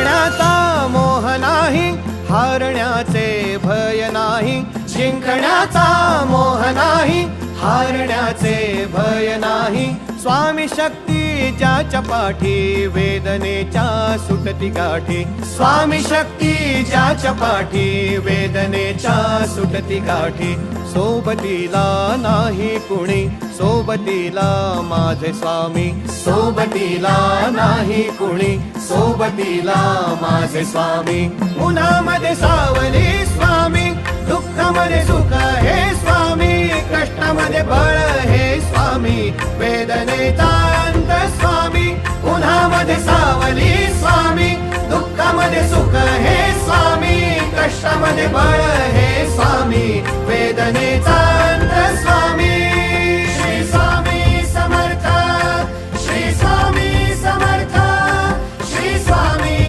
जिंकण्याचा मोह नाही, हारण्याचे भय नाही. जिंकण्याचा मोह नाही, हारण्याचे भय नाही. स्वामी शक्ती ज्याच्या पाठी, वेदनेच्या सुटती गाठी. स्वामी शक्ती ज्याच्या पाठी, वेदनेच्या सुटती गाठी. सोबतीला नाही कुणी, सोबतीला माझे स्वामी. सोबतीला नाही कुणी, सोबतीला माझे स्वामी. उन्हामध्ये सावली स्वामी, दुःखामध्ये सुख हे स्वामी. कष्टामध्ये बळ हे स्वामी, वेदनेचा अंत स्वामी. उन्हामध्ये सावली स्वामी,